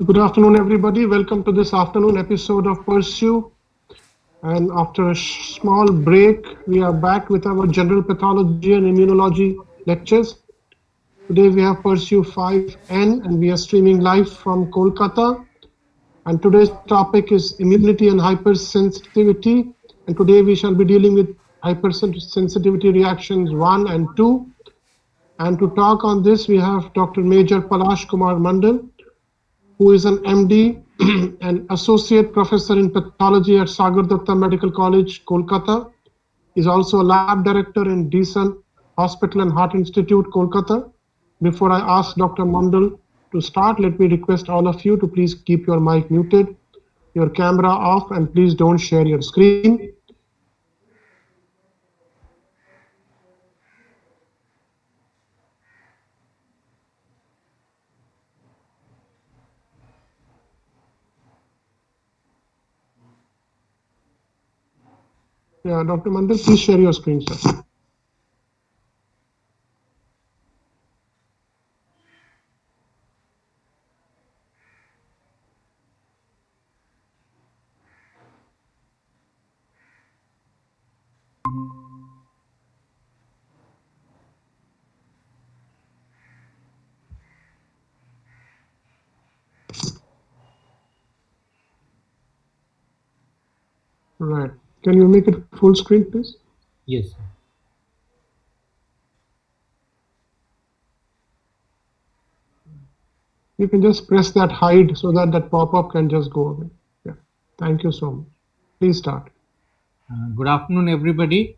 Good afternoon, everybody. Welcome to this afternoon episode of Pursue. And after a small break, we are back with our general pathology and immunology lectures. Today we have Pursue 5N and we are streaming live from Kolkata. And today's topic is immunity and hypersensitivity. And today we shall be dealing with hypersensitivity reactions 1 and 2. And to talk on this, we have Dr. Major Palash Kumar Mandal, who is an MD and associate professor in pathology at Sagar Datta Medical College, Kolkata. He's also a lab director in Deesan Hospital and Heart Institute, Kolkata. Before I ask Dr. Mandal to start, let me request all of you to please keep your mic muted, your camera off, and please don't share your screen. Yeah, Dr. Mandal, please share your screen, sir. Right. Can you make it full screen, please? Yes. You can just press that hide so that that pop-up can just go away. Yeah. Thank you so much. Please start. Good afternoon, everybody.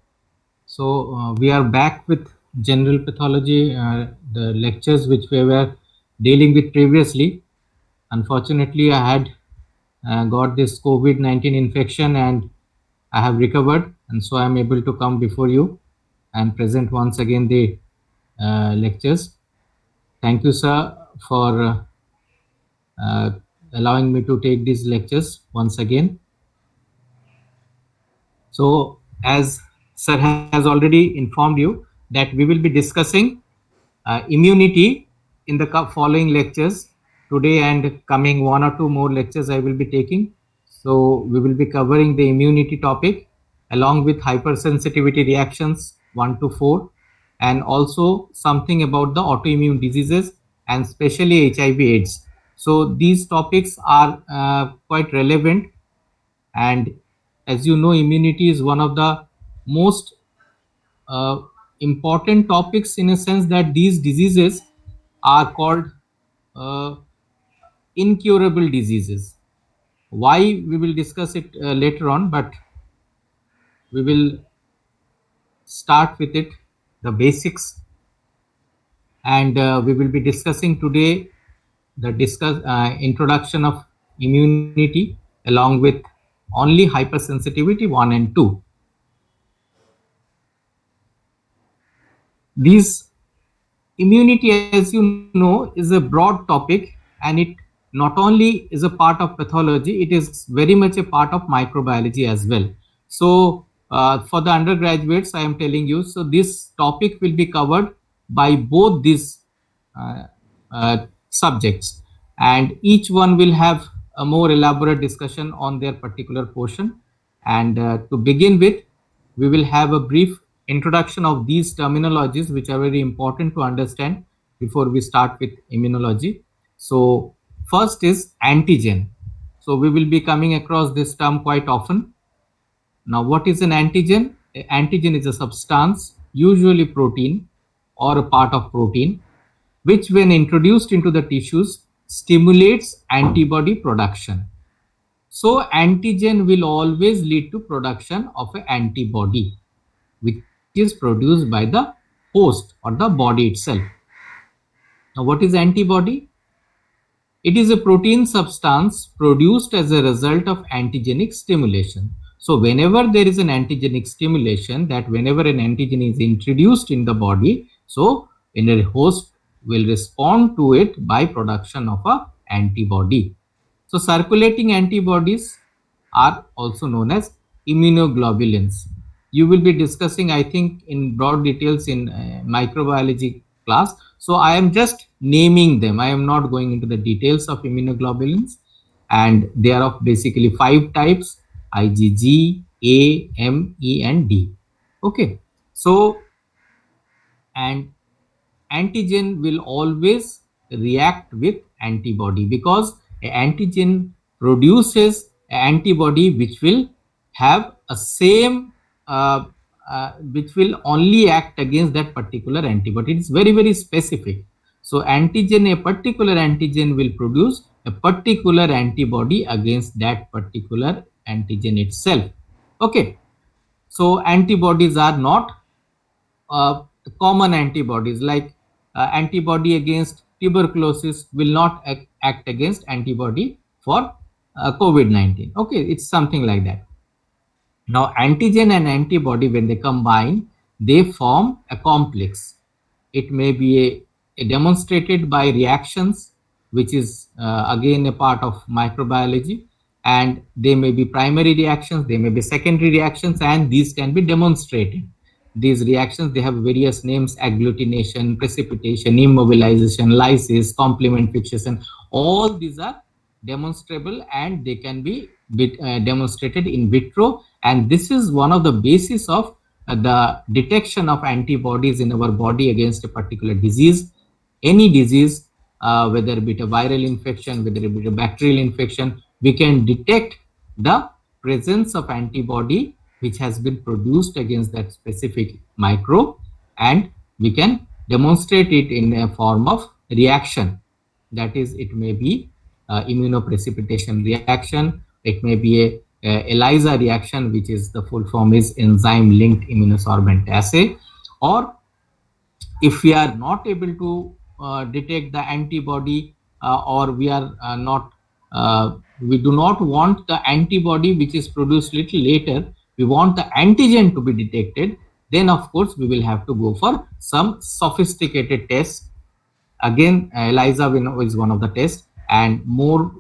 So we are back with general pathology, the lectures which we were dealing with previously. Unfortunately, I had got this COVID-19 infection and I have recovered, and so I am able to come before you and present once again the lectures. Thank you, sir, for allowing me to take these lectures once again. So, as sir has already informed you that we will be discussing immunity in the following lectures today, and coming one or two more lectures I will be taking. So, we will be covering the immunity topic along with hypersensitivity reactions 1 to 4, and also something about the autoimmune diseases and especially HIV/AIDS. So, these topics are quite relevant, and as you know, immunity is one of the most uh, important topics, in a sense that these diseases are called uh, incurable diseases. Why, we will discuss it later on, but we will start with it, the basics, and we will be discussing today the introduction of immunity along with only hypersensitivity 1 and 2. These immunity, as you know, is a broad topic, and it not only is a part of pathology, it is very much a part of microbiology as well. So for the undergraduates, I am telling you, so this topic will be covered by both these uh, subjects, and each one will have a more elaborate discussion on their particular portion. And to begin with, we will have a brief introduction of these terminologies, which are very important to understand before we start with immunology. So first is antigen. So we will be coming across this term quite often. Now, what is an antigen? Antigen is a substance, usually protein or a part of protein, which when introduced into the tissues stimulates antibody production. So antigen will always lead to production of an antibody, which is produced by the host or the body itself. Now, what is antibody? It is a protein substance produced as a result of antigenic stimulation. So whenever there is an antigenic stimulation, that whenever an antigen is introduced in the body, so in a host will respond to it by production of a antibody. So circulating antibodies are also known as immunoglobulins. You will be discussing, I think, in broad details in microbiology class. So I am just naming them. I am not going into the details of immunoglobulins, and they are of basically 5 types: IgG, A, M, E, and D. Okay, so and antigen will always react with antibody, because an antigen produces an antibody which will have a same which will only act against that particular antibody. It's very, very specific. So antigen, a particular antigen will produce a particular antibody against that particular antigen itself. Okay, so antibodies are not uh, common antibodies, like antibody against tuberculosis will not act against antibody for COVID-19. Okay, it's something like that. Now, antigen and antibody, when they combine, they form a complex. It may be demonstrated by reactions, which is again a part of microbiology, and they may be primary reactions, they may be secondary reactions, and these can be demonstrated. These reactions, they have various names: agglutination, precipitation, immobilization, lysis, complement fixation. All these are demonstrable, and they can be demonstrated in vitro, and this is one of the basis of the detection of antibodies in our body against a particular disease. Any disease, whether it be a viral infection, whether it be a bacterial infection, we can detect the presence of antibody which has been produced against that specific microbe, and we can demonstrate it in a form of reaction. That is, it may be immunoprecipitation reaction, it may be a ELISA reaction, which is the full form is enzyme linked immunosorbent assay. Or if we are not able to detect the antibody, or we are not we do not want the antibody which is produced little later, we want the antigen to be detected, then of course we will have to go for some sophisticated tests. Again, ELISA, we know, is one of the tests, and more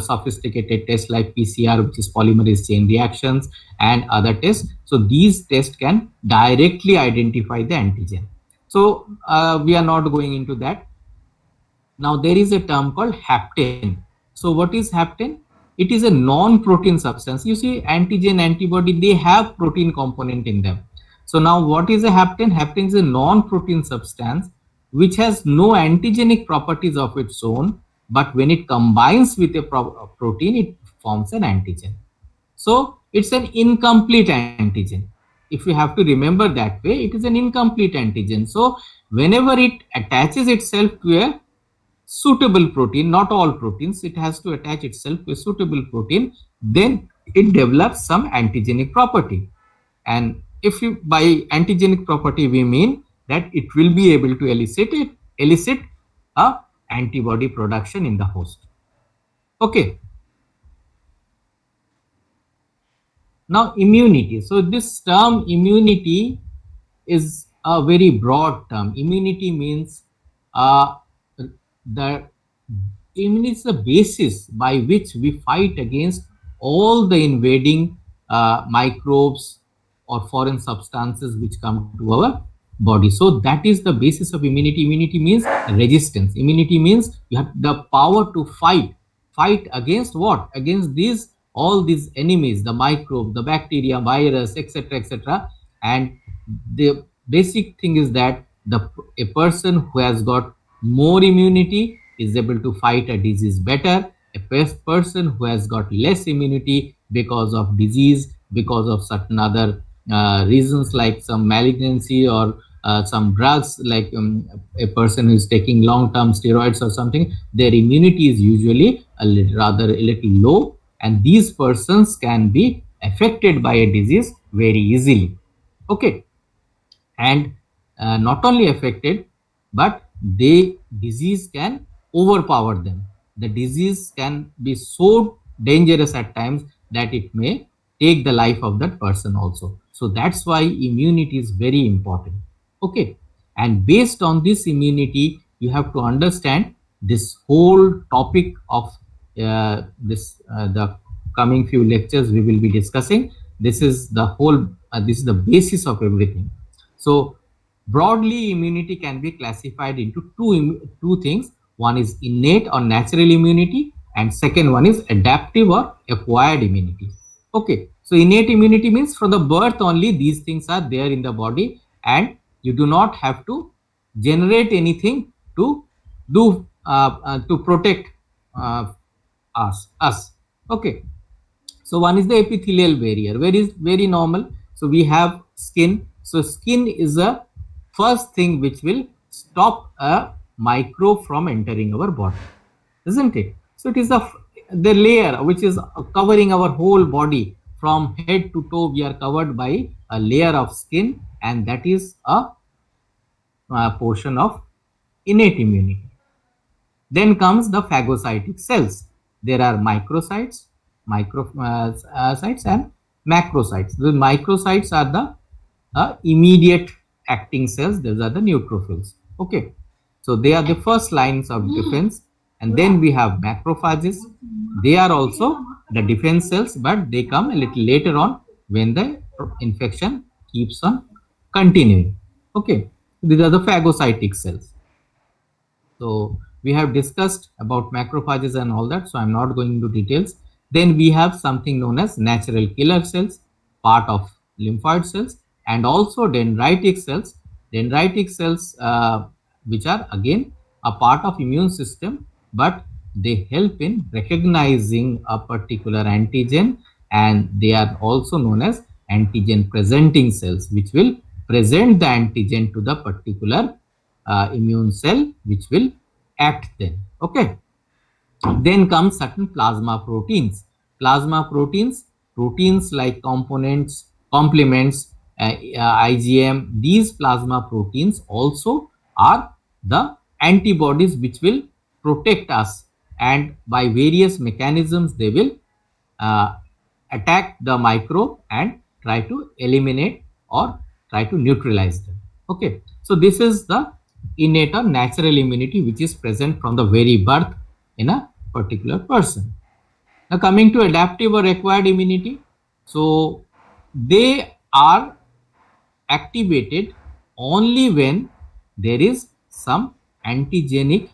sophisticated tests like PCR, which is polymerase chain reactions, and other tests. So these tests can directly identify the antigen. So we are not going into that. Now there is a term called hapten. So what is hapten? It is a non-protein substance. You see, antigen, antibody, they have protein component in them. So now what is a hapten? Hapten is a non-protein substance which has no antigenic properties of its own, but when it combines with a protein, it forms an antigen. So it's an incomplete antigen. If you have to remember that way, it is an incomplete antigen. So whenever it attaches itself to a suitable protein, not all proteins, it has to attach itself to a suitable protein, then it develops some antigenic property. And if you, by antigenic property, we mean that it will be able to elicit a antibody production in the host. Okay. Now immunity. So this term immunity is a very broad term. Immunity means the immunity is the basis by which we fight against all the invading microbes or foreign substances which come to our body. So that is the basis of immunity. Immunity means resistance. Immunity means you have the power to fight against what? Against these, all these enemies, the microbe, the bacteria, virus, etc., etc. And the basic thing is that a person who has got more immunity is able to fight a disease better. A person who has got less immunity because of disease, because of certain other reasons like some malignancy, or some drugs, like a person who is taking long-term steroids or something, their immunity is usually rather a little low, and these persons can be affected by a disease very easily. Okay. And not only affected, but the disease can overpower them. The disease can be so dangerous at times that it may take the life of that person also. So that's why immunity is very important. Okay. And based on this immunity, you have to understand this whole topic of the coming few lectures we will be discussing. This is the whole this is the basis of everything. So Broadly, immunity can be classified into two things. One is innate or natural immunity, and second one is adaptive or acquired immunity. Okay, so innate immunity means from the birth only these things are there in the body, and you do not have to generate anything to do to protect us. Okay, so one is the epithelial barrier, where is very normal. So we have skin. So skin is the first thing which will stop a microbe from entering our body, isn't it? So it is the layer which is covering our whole body from head to toe. We are covered by a layer of skin, and that is a portion of innate immunity. Then comes the phagocytic cells. There are microcytes, microcytes, and macrocytes. The microcytes are the immediate acting cells. Those are the neutrophils. Okay, so they are the first lines of defense. And then we have macrophages. They are also the defense cells, but they come a little later on when the infection keeps on continuing. Okay, these are the phagocytic cells. So we have discussed about macrophages and all that, so I'm not going into details. Then we have something known as natural killer cells, part of lymphoid cells, and also dendritic cells. Dendritic cells, which are again a part of immune system, but they help in recognizing a particular antigen, and they are also known as antigen presenting cells, which will present the antigen to the particular immune cell, which will act then. Okay, then comes certain plasma proteins. Plasma proteins, proteins like components, complements, IgM. These plasma proteins also are the antibodies which will protect us, and by various mechanisms they will uh, attack the microbe and try to eliminate or try to neutralize them. Okay, so this is the innate or natural immunity which is present from the very birth in a particular person. Now coming to adaptive or acquired immunity, so they are activated only when there is some antigenic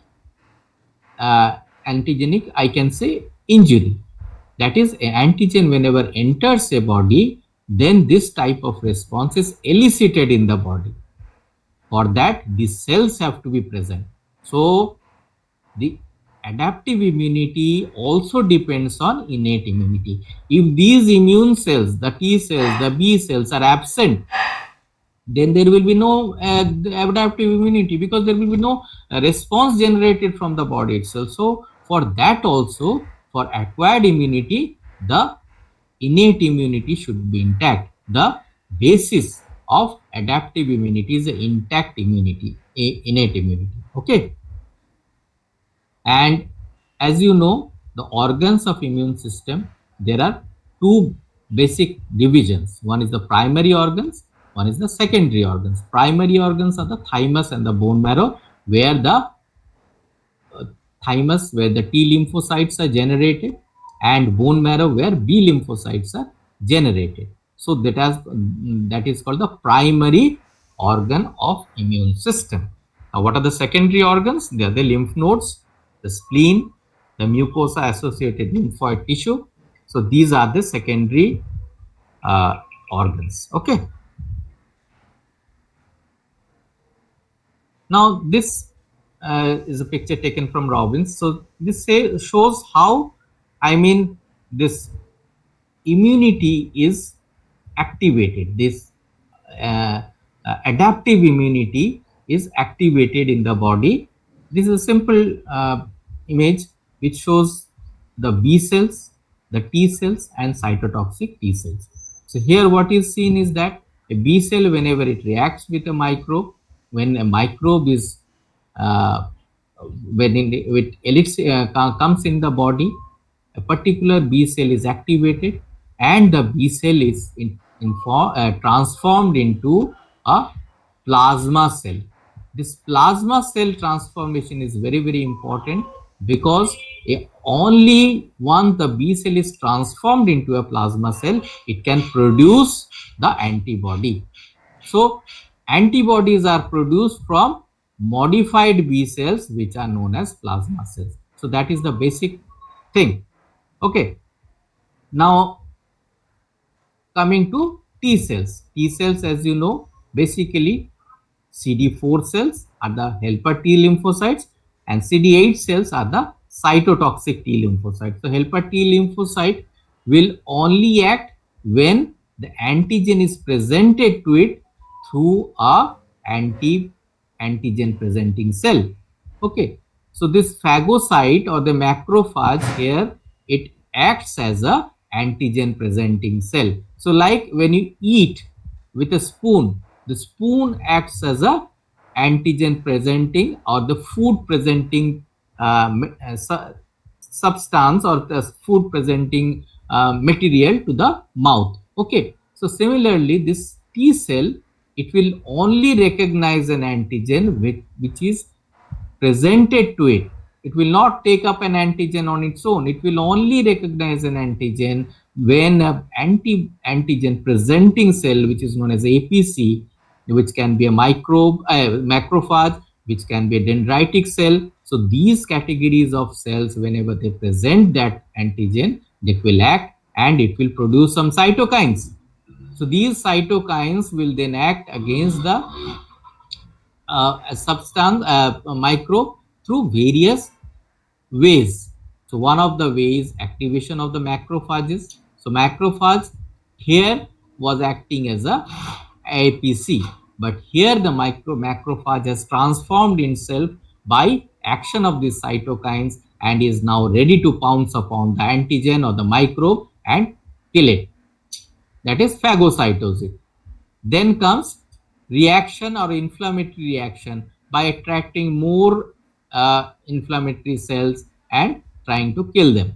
I can say injury. That is, an antigen whenever enters a body, then this type of response is elicited in the body. For that, the cells have to be present. So the adaptive immunity also depends on innate immunity. If these immune cells, the T cells, the B cells are absent, then there will be no adaptive immunity, because there will be no response generated from the body itself. So for that also, for acquired immunity, the innate immunity should be intact. The basis of adaptive immunity is intact immunity, innate immunity. Okay, and as you know, the organs of immune system, there are two basic divisions. One is the primary organs, one is the secondary organs. Primary organs are the thymus and the bone marrow, where the thymus, where the T lymphocytes are generated, and bone marrow, where B lymphocytes are generated. So that is called the primary organ of immune system. Now what are the secondary organs? They are the lymph nodes, the spleen, the mucosa associated lymphoid tissue. So these are the secondary organs. Okay, now this is a picture taken from Robbins. So this shows how, I mean, this immunity is activated. This adaptive immunity is activated in the body. This is a simple image which shows the B cells, the T cells, and cytotoxic T cells. So here what is seen is that a B cell, whenever it reacts with a microbe, when a microbe is when it comes in the body, a particular B cell is activated, and the B cell is transformed into a plasma cell. This plasma cell transformation is very, very important, because only once the B cell is transformed into a plasma cell, it can produce the antibody. So antibodies are produced from modified B cells, which are known as plasma cells. So that is the basic thing. Okay. Now coming to T cells. T cells, as you know, basically CD4 cells are the helper T lymphocytes and CD8 cells are the cytotoxic T lymphocytes. So helper T lymphocyte will only act when the antigen is presented to it through a antigen presenting cell. Okay, so this phagocyte or the macrophage here, it acts as a antigen presenting cell. So like when you eat with a spoon, the spoon acts as a antigen presenting or the food presenting substance or the food presenting material to the mouth. Okay, so similarly this T cell, it will only recognize an antigen which is presented to it. It will not take up an antigen on its own. It will only recognize an antigen when an antigen presenting cell, which is known as APC, which can be a macrophage, which can be a dendritic cell. So these categories of cells, whenever they present that antigen, it will act and it will produce some cytokines. So these cytokines will then act against the a substance, a microbe, through various ways. So one of the ways, activation of the macrophages. So macrophage here was acting as a APC, but here the macrophage has transformed itself by action of these cytokines and is now ready to pounce upon the antigen or the microbe and kill it. That is phagocytosis. Then comes reaction or inflammatory reaction by attracting more inflammatory cells and trying to kill them.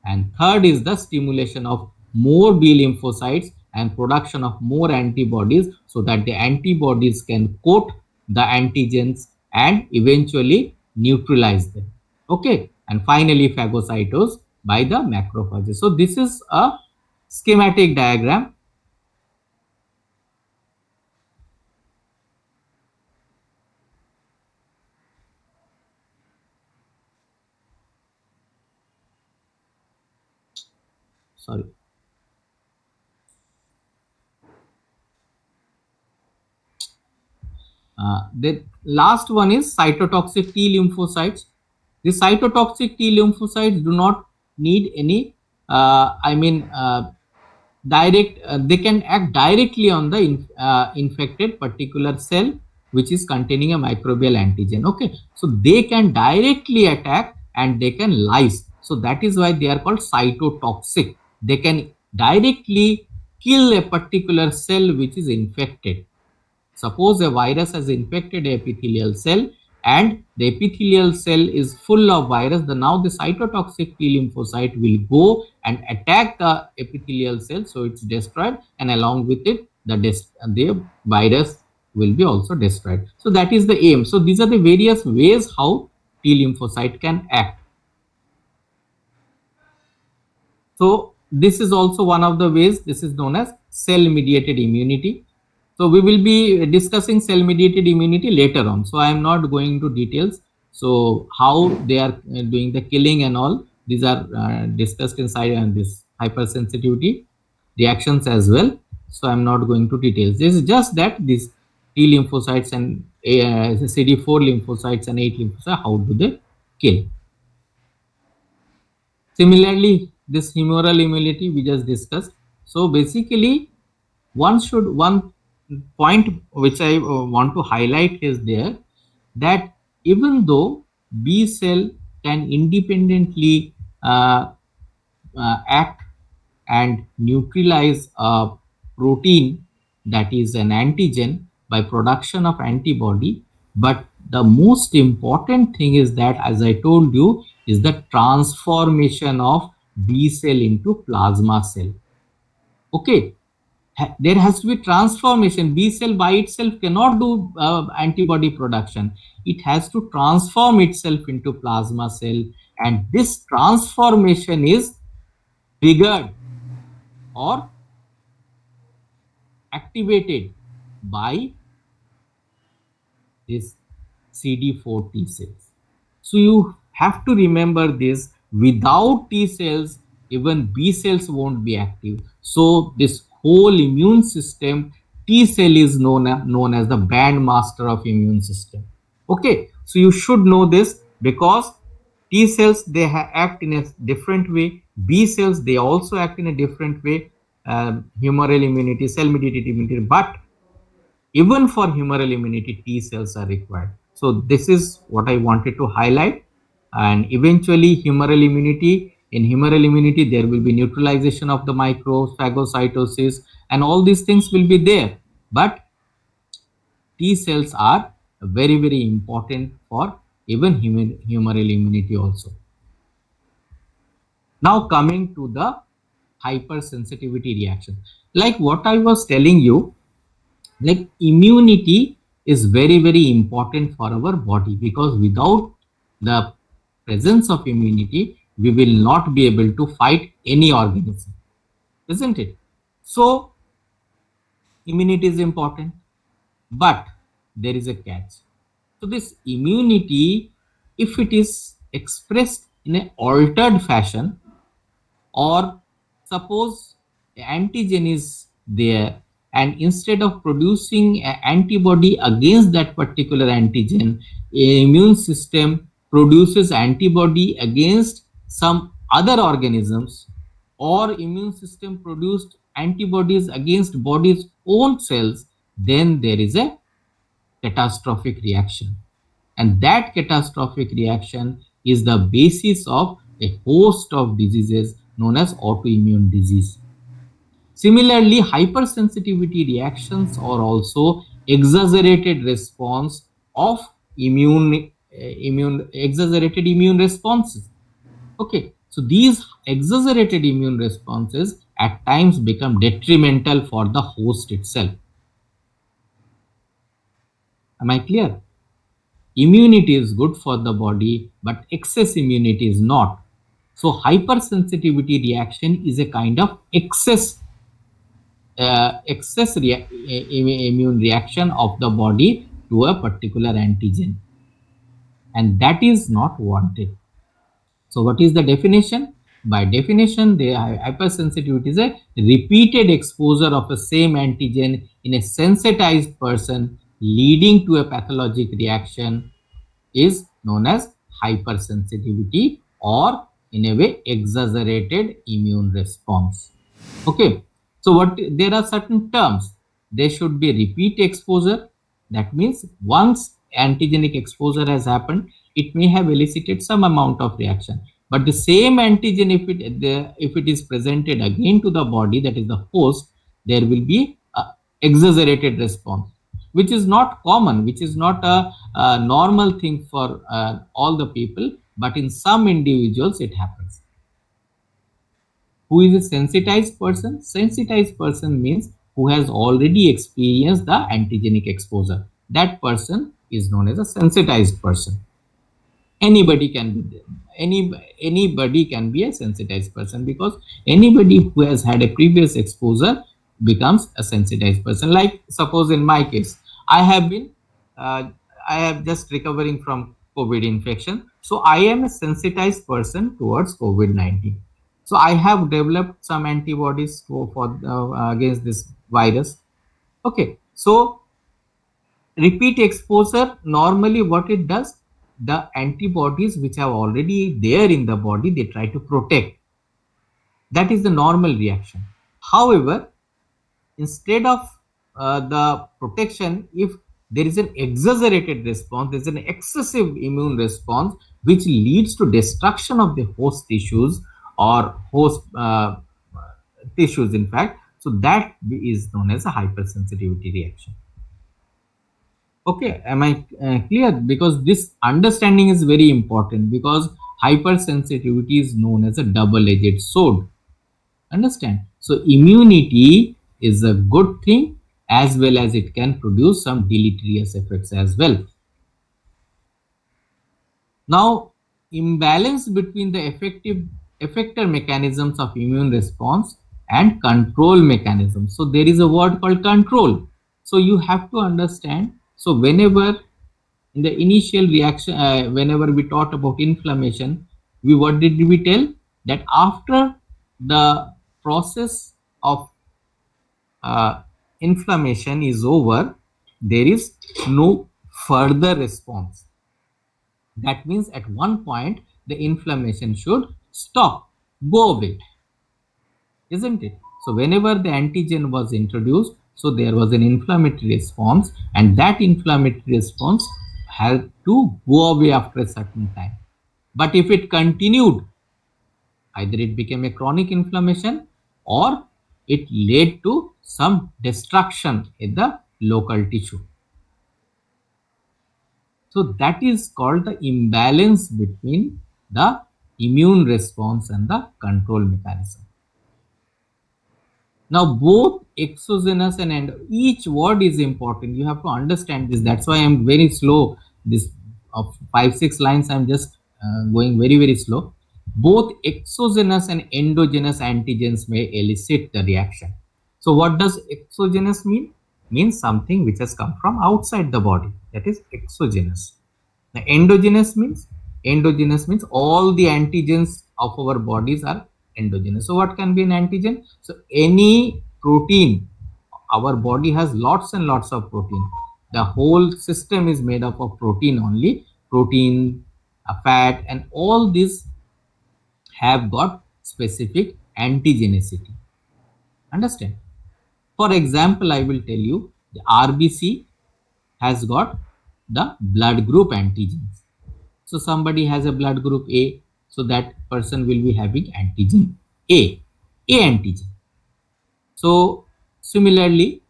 And third is the stimulation of more B lymphocytes and production of more antibodies so that the antibodies can coat the antigens and eventually neutralize them. Okay, and finally phagocytose by the macrophages. So this is a schematic diagram. Sorry. The last one is cytotoxic T lymphocytes. The cytotoxic T lymphocytes do not need any, direct, they can act directly on the infected particular cell which is containing a microbial antigen. Okay, so they can directly attack and they can lyse. So that is why they are called cytotoxic. They can directly kill a particular cell which is infected. Suppose a virus has infected a epithelial cell and the epithelial cell is full of virus, now the cytotoxic T lymphocyte will go and attack the epithelial cell, so it's destroyed, and along with it the virus will be also destroyed. So that is the aim. So these are the various ways how T lymphocyte can act. So this is also one of the ways. This is known as cell mediated immunity. So we will be discussing cell mediated immunity later on. So I am not going into details. So how they are doing the killing and all, these are discussed inside and this hypersensitivity reactions as well. So I'm not going to details. This is just that these T lymphocytes and CD4 lymphocytes and 8 lymphocytes, how do they kill? Similarly, this humoral immunity we just discussed. So basically, one point which I want to highlight is there that even though B cell can independently act and neutralize a protein that is an antigen by production of antibody, but the most important thing is that, as I told you, is the transformation of B cell into plasma cell. Okay, there has to be transformation. B cell by itself cannot do antibody production. It has to transform itself into plasma cell, and this transformation is triggered or activated by this CD4 T cells. So you have to remember this. Without T cells, even B cells won't be active. So this whole immune system, T cell is known as the bandmaster of immune system. Okay, so you should know this because T cells they act in a different way. B cells they also act in a different way. Humoral immunity, cell mediated immunity, but even for humoral immunity, T cells are required. So this is what I wanted to highlight. And eventually, humoral immunity. In humoral immunity, there will be neutralization of the microbes, phagocytosis, and all these things will be there. But T cells are very important for even humoral immunity also. Now coming to the hypersensitivity reaction, like what I was telling you, like immunity is very important for our body, because without the presence of immunity we will not be able to fight any organism, isn't it? So immunity is important, but there is a catch. So this immunity, if it is expressed in an altered fashion, or suppose antigen is there, and instead of producing an antibody against that particular antigen, immune system produces antibody against some other organisms, or immune system produced antibodies against body's own cells, then there is a catastrophic reaction, and that catastrophic reaction is the basis of a host of diseases known as autoimmune disease. Similarly, hypersensitivity reactions are also exaggerated response of exaggerated immune responses. Okay, so these exaggerated immune responses at times become detrimental for the host itself. Am I clear? Immunity is good for the body, but excess immunity is not. So hypersensitivity reaction is a kind of immune reaction of the body to a particular antigen, and that is not wanted. So what is the definition? By definition, the hypersensitivity is a repeated exposure of the same antigen in a sensitized person leading to a pathologic reaction is known as hypersensitivity, or in a way exaggerated immune response. Okay, so what there are certain terms. There should be repeat exposure. That means once antigenic exposure has happened, it may have elicited some amount of reaction, but the same antigen, if it is presented again to the body, that is the host, there will be a exaggerated response, which is not common, which is not a normal thing for all the people, but in some individuals it happens. Who is a sensitized person? Sensitized person means who has already experienced the antigenic exposure. That person is known as a sensitized person. Anybody can be anybody can be a sensitized person, because anybody who has had a previous exposure becomes a sensitized person. Like suppose in my case, I have been I have just recovering from COVID infection, so I am a sensitized person towards COVID-19. So I have developed some antibodies for against this virus. Okay, so repeat exposure, normally what it does, the antibodies which are already there in the body, they try to protect. That is the normal reaction. However, instead of the protection, if there is an exaggerated response, there is an excessive immune response which leads to destruction of the host tissues, or host tissues in fact, so that is known as a hypersensitivity reaction. Okay, am I clear? Because this understanding is very important, because hypersensitivity is known as a double-edged sword. Understand? So immunity is a good thing, as well as it can produce some deleterious effects as well. Now, imbalance between the effector mechanisms of immune response and control mechanisms. So there is a word called control. So you have to understand. So whenever in the initial reaction, whenever we talked about inflammation, what did we tell? That after the process of inflammation is over, there is no further response. That means at one point the inflammation should stop, go away, isn't it? So whenever the antigen was introduced, so there was an inflammatory response, and that inflammatory response had to go away after a certain time. But if it continued, either it became a chronic inflammation or it led to some destruction in the local tissue. So that is called the imbalance between the immune response and the control mechanism. Now both exogenous and each word is important. You have to understand this. That's why I'm very slow. This of 5-6 lines I'm just going very slow. Both exogenous and endogenous antigens may elicit the reaction. So what does exogenous mean? Means something which has come from outside the body. That is exogenous. Now, endogenous means all the antigens of our bodies are endogenous. So what can be an antigen? So any protein, our body has lots and lots of protein. The whole system is made up of protein only. Protein, fat, and all these have got specific antigenicity. Understand? For example, I will tell you the RBC has got the blood group antigens. So somebody has a blood group A, so that person will be having antigen A antigen. So similarly,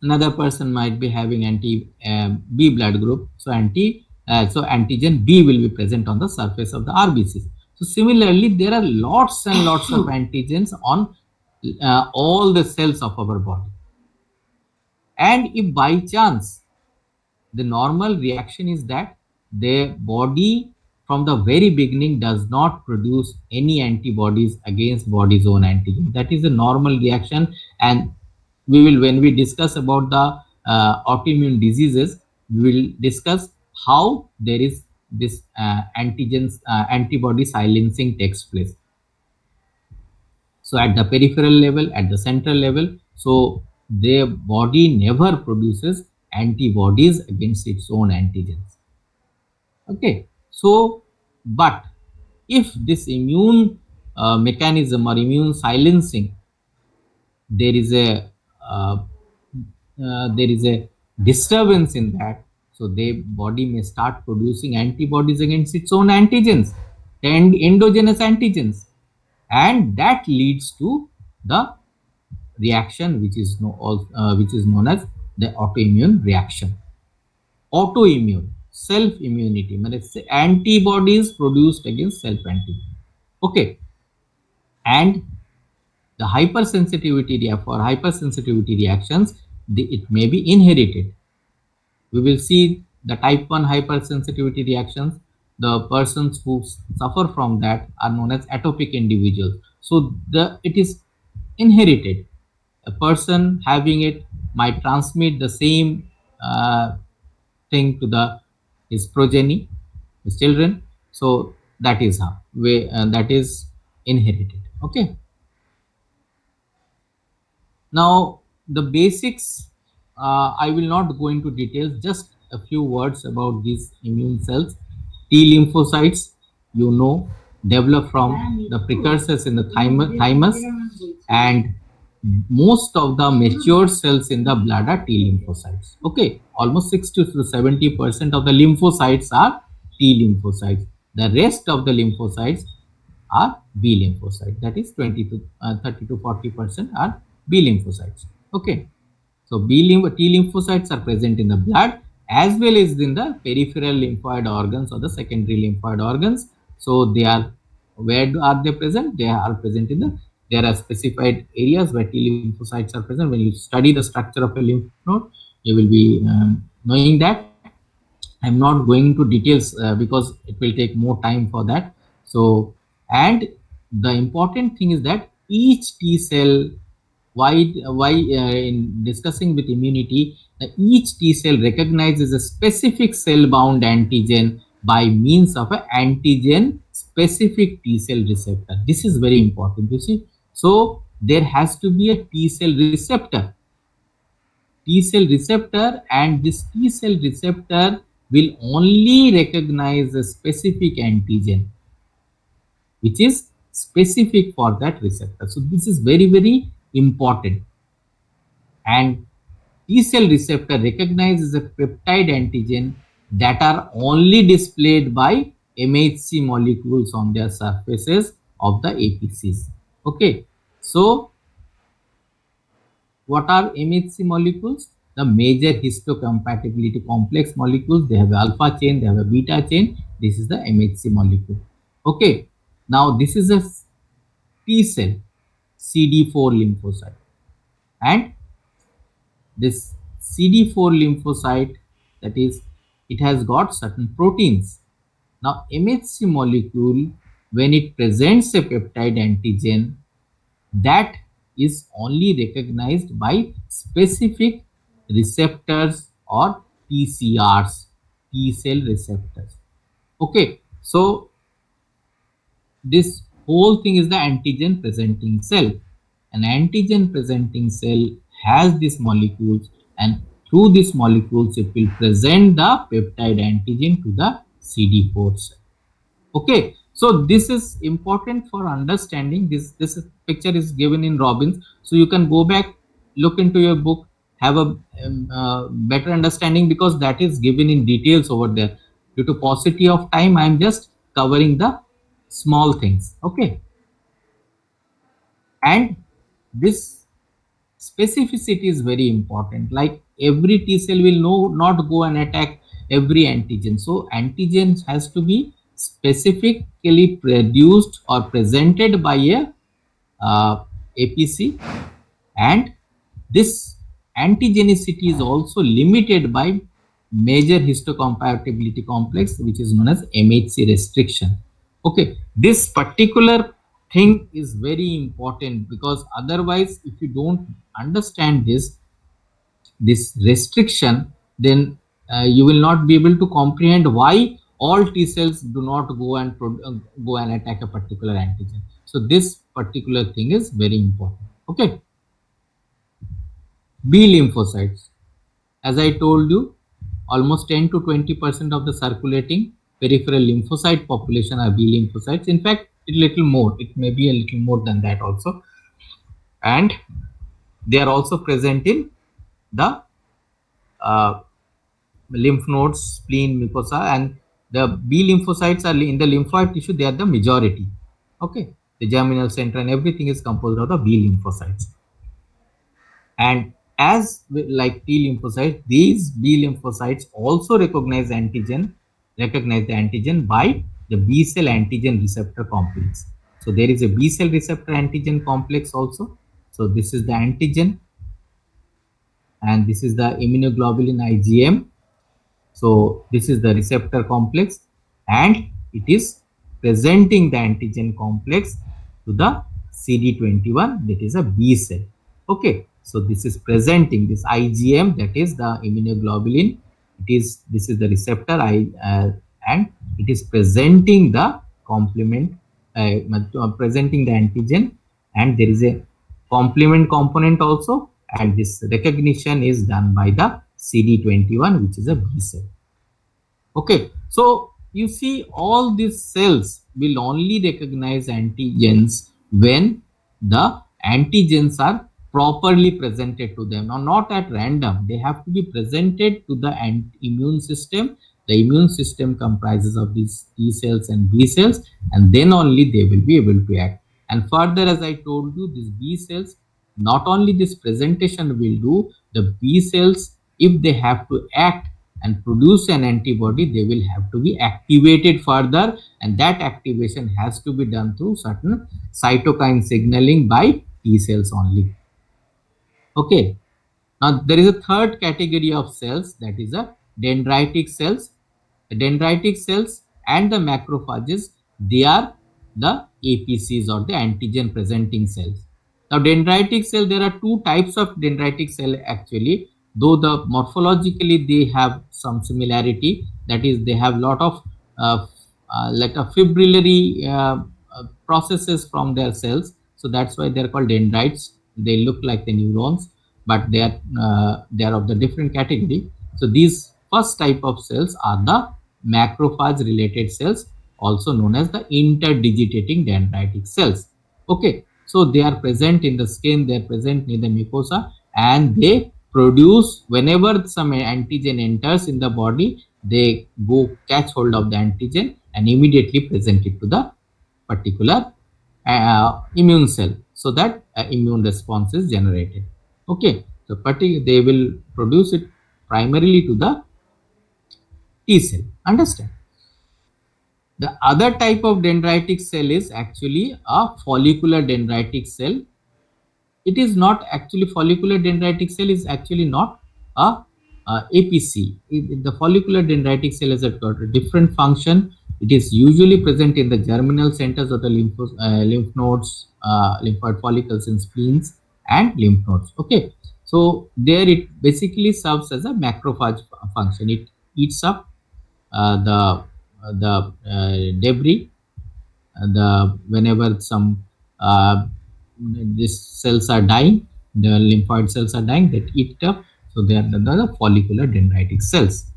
another person might be having B blood group, so antigen B will be present on the surface of the RBCs. So similarly, there are lots and lots of antigens on all the cells of our body. And if by chance the normal reaction is that the body from the very beginning does not produce any antibodies against body's own antigen. That is a normal reaction, and we will, when we discuss about the autoimmune diseases, we will discuss how there is this antibody silencing takes place. So at the peripheral level, at the central level, so the body never produces antibodies against its own antigens. Okay, so but if this immune mechanism or immune silencing, there is a disturbance in that, so the body may start producing antibodies against its own antigens and endogenous antigens, and that leads to the reaction which is known as the autoimmune reaction. Autoimmune, self immunity, means antibodies produced against self antigen. Okay, and the hypersensitivity for hypersensitivity reactions, it may be inherited. We will see the type 1 hypersensitivity reactions. The persons who suffer from that are known as atopic individuals. So it is inherited. A person having it might transmit the same thing to his progeny, his children. So that is how that is inherited. Okay. Now the basics, I will not go into details, just a few words about these immune cells. T lymphocytes, develop from the precursors in the thymus, and most of the mature cells in the blood are T lymphocytes. Okay, almost 60 to 70% of the lymphocytes are T lymphocytes. The rest of the lymphocytes are B lymphocytes. That is 30 to 40% are B lymphocytes. Okay, so T lymphocytes are present in the blood as well as in the peripheral lymphoid organs or the secondary lymphoid organs. So they are, where are they present? They are present in there are specified areas where T lymphocytes are present. When you study the structure of a lymph node, you will be knowing that. I'm not going into details because it will take more time for that. So, and the important thing is that each T cell, why in discussing with immunity, Now, each T cell recognizes a specific cell-bound antigen by means of an antigen-specific T cell receptor. This is very important, you see. So, there has to be a T cell receptor. T cell receptor, and this T cell receptor will only recognize a specific antigen which is specific for that receptor. So, this is very, very important. And T cell receptor recognizes a peptide antigen that are only displayed by MHC molecules on their surfaces of the APCs. Okay, so what are MHC molecules? The major histocompatibility complex molecules. They have alpha chain, they have a beta chain. This is the MHC molecule. Okay, now this is a T cell CD4 lymphocyte, and this CD4 lymphocyte, that is, it has got certain proteins. Now, MHC molecule, when it presents a peptide antigen, that is only recognized by specific receptors or TCRs, T cell receptors. Okay, so this whole thing is the antigen presenting cell. An antigen presenting cell has these molecules, and through these molecules it will present the peptide antigen to the CD4 cell. Okay, so this is important for understanding. This picture is given in Robbins, so you can go back, look into your book, have a better understanding, because that is given in details over there. Due to paucity of time, I am just covering the small things. Okay, and this specificity is very important. Like, every T cell will not go and attack every antigen. So antigen has to be specifically produced or presented by a APC, and this antigenicity is also limited by major histocompatibility complex, which is known as MHC restriction. Okay, this particular thing is very important, because otherwise, if you don't understand this restriction, then you will not be able to comprehend why all T cells do not go and attack a particular antigen. So this particular thing is very important. Okay, B lymphocytes. As I told you, almost 10 to 20% of the circulating peripheral lymphocyte population are B lymphocytes. In fact, a little more. It may be a little more than that also. And they are also present in the lymph nodes, spleen, mucosa, and the B lymphocytes are in the lymphoid tissue. They are the majority. Okay, the germinal center and everything is composed of the B lymphocytes. And as like T lymphocytes, these B lymphocytes also recognize the antigen by the B cell antigen receptor complex. So there is a B cell receptor antigen complex also. So this is the antigen, and this is the immunoglobulin IgM. So this is the receptor complex, and it is presenting the antigen complex to the CD21, that is a B cell. Okay, so this is presenting this IgM, that is the immunoglobulin. This is the receptor and it is presenting the complement, presenting the antigen, and there is a complement component also, and this recognition is done by the CD21, which is a B cell. Okay, so you see, all these cells will only recognize antigens when the antigens are properly presented to them. Now, not at random, they have to be presented to the immune system. The immune system comprises of these T cells and B cells, and then only they will be able to act. And further, as I told you, these B cells, not only this presentation will do, the B cells, if they have to act and produce an antibody, they will have to be activated further, and that activation has to be done through certain cytokine signaling by T cells only. Okay, now there is a third category of cells, that is a dendritic cells. The dendritic cells and the macrophages, they are the APCs or the antigen presenting cells. Now, dendritic cell, there are two types of dendritic cell actually. though the morphologically they have some similarity, that is they have lot of like a fibrillary processes from their cells, so that's why they're called dendrites. They look like the neurons, but they are of the different category. So these first type of cells are the macrophage related cells, also known as the interdigitating dendritic cells. Okay, so they are present in the skin, they are present near the mucosa, and they produce whenever some antigen enters in the body, they go catch hold of the antigen and immediately present it to the particular immune cell, so that immune response is generated. Okay, so they will produce it primarily to the T cell. Understand? The other type of dendritic cell is actually a follicular dendritic cell. It is not actually, follicular dendritic cell is actually not a APC. The follicular dendritic cell has got a different function. It is usually present in the germinal centers of the lymph nodes, lymphoid follicles and spleens and lymph nodes. Okay, so there it basically serves as a macrophage function. It eats up the debris, the whenever some these cells are dying, the lymphoid cells are dying, that eat it up. So they are the follicular dendritic cells.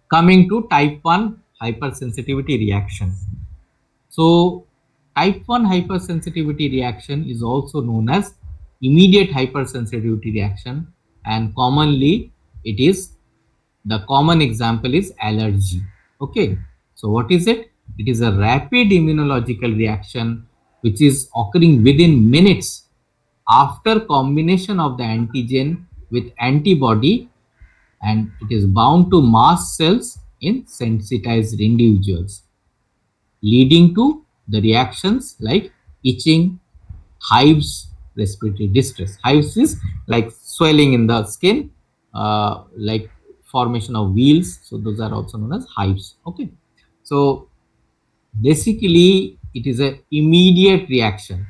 Coming to type 1 hypersensitivity reaction. So type 1 hypersensitivity reaction is also known as immediate hypersensitivity reaction, and commonly it is, the common example is allergy. Okay, so what is it? It is a rapid immunological reaction which is occurring within minutes after combination of the antigen with antibody, and it is bound to mast cells in sensitized individuals, leading to the reactions like itching, hives, respiratory distress. Hives is like swelling in the skin, like formation of wheals. So those are also known as hives. Okay, so basically it is an immediate reaction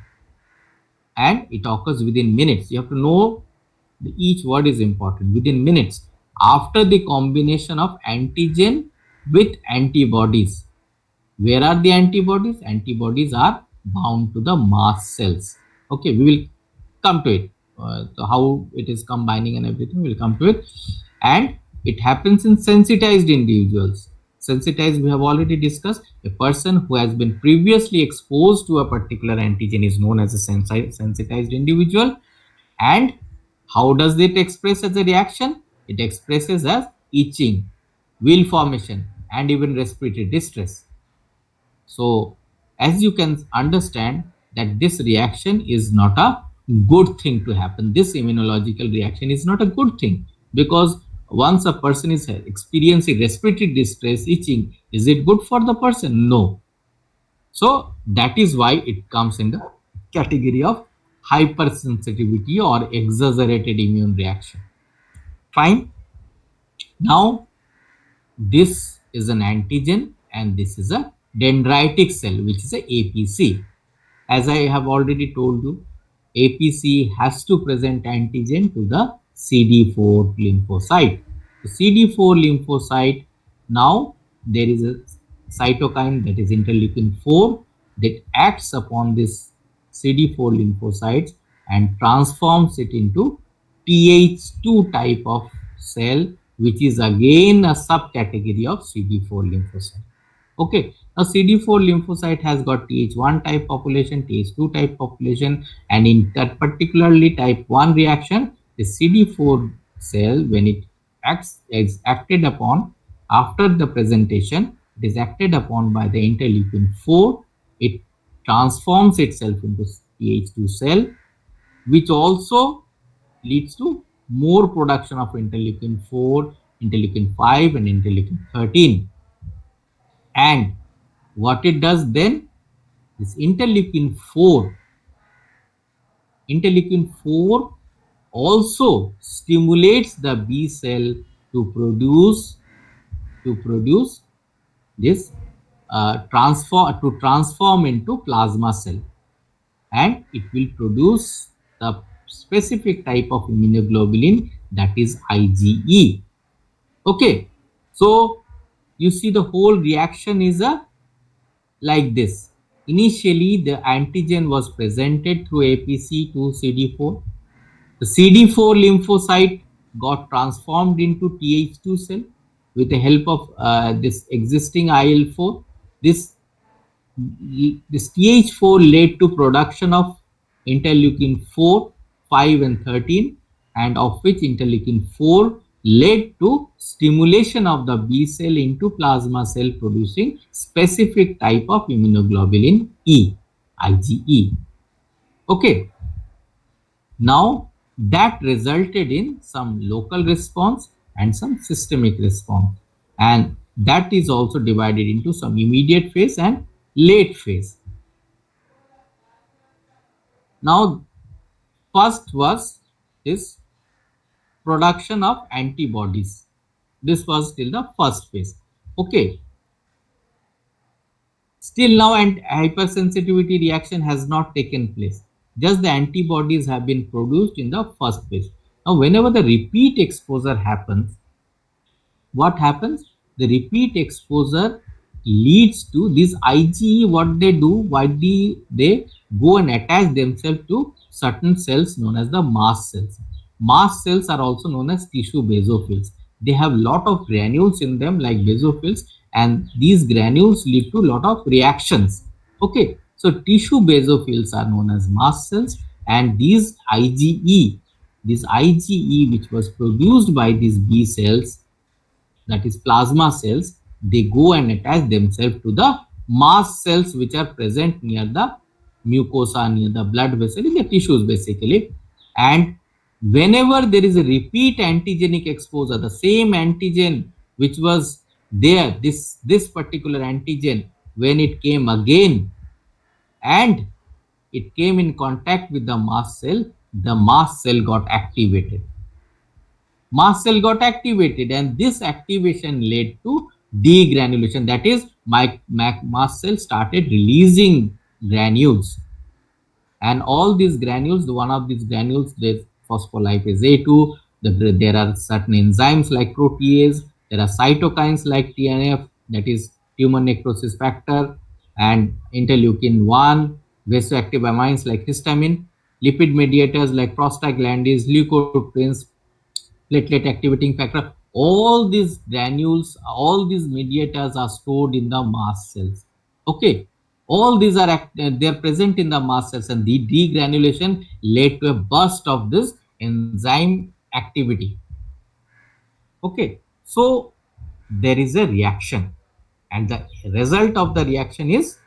and it occurs within minutes. You have to know each word is important. Within minutes after the combination of antigen with antibodies. Where are the antibodies? Antibodies are bound to the mast cells. Okay, we will come to it. So how it is combining and everything, we will come to it. And it happens in sensitized individuals. Sensitized, we have already discussed. A person who has been previously exposed to a particular antigen is known as a sensitized individual. And how does it express as a reaction? It expresses as itching, wheal formation, and even respiratory distress. So as you can understand that this reaction is not a good thing to happen. This immunological reaction is not a good thing, because once a person is experiencing respiratory distress, itching, is it good for the person? No. So that is why it comes in the category of hypersensitivity or exaggerated immune reaction. Fine. Now this is an antigen and this is a dendritic cell, which is a APC. As I have already told you, APC has to present antigen to the CD4 lymphocyte. The CD4 lymphocyte, now there is a cytokine, that is interleukin 4, that acts upon this CD4 lymphocytes and transforms it into Th2 type of cell, which is again a subcategory of CD4 lymphocyte. Okay, now CD4 lymphocyte has got Th1 type population, Th2 type population, and in that particularly type 1 reaction, the CD4 cell, when it is acted upon after the presentation, it is acted upon by the interleukin 4, it transforms itself into Th2 cell, which also leads to more production of interleukin 4, interleukin 5, and interleukin 13. And what it does then, this interleukin 4 also stimulates the B cell to produce this transform into plasma cell, and it will produce the specific type of immunoglobulin, that is IgE. Okay, so you see the whole reaction is like this. Initially, the antigen was presented through APC to CD4. The CD4 lymphocyte got transformed into Th2 cell with the help of this existing IL4. This this Th4 led to production of interleukin 4, 5 and 13, and of which interleukin 4 led to stimulation of the B cell into plasma cell producing specific type of immunoglobulin E, IgE. Okay, now that resulted in some local response and some systemic response, and that is also divided into some immediate phase and late phase. Now, first was this production of antibodies. This was till the first phase. Okay. Still now, and hypersensitivity reaction has not taken place. Just the antibodies have been produced in the first phase. Now, whenever the repeat exposure happens, what happens? The repeat exposure leads to this IgE. What they do? Why do they go and attach themselves to certain cells known as the mast cells? Mast cells are also known as tissue basophils. They have lot of granules in them like basophils, and these granules lead to lot of reactions. Okay, so tissue basophils are known as mast cells, and these IgE, which was produced by these B cells, that is plasma cells, they go and attach themselves to the mast cells which are present near the mucosa, near the blood vessel, in the tissues basically. And whenever there is a repeat antigenic exposure, the same antigen which was there, this particular antigen, when it came again and it came in contact with the mast cell, the mast cell got activated. Mast cell got activated, and this activation led to degranulation. That is, my mast cell started releasing granules, and all these granules, one of these granules, there's phospholipase A2. There are certain enzymes like protease. There are cytokines like TNF, that is tumor necrosis factor, and interleukin 1, vasoactive amines like histamine, lipid mediators like prostaglandins, leukotrienes, platelet activating factor. All these granules, all these mediators are stored in the mast cells. Okay, all these are they're present in the mast cells, and the degranulation led to a burst of this enzyme activity. Okay, so there is a reaction, and the result of the reaction is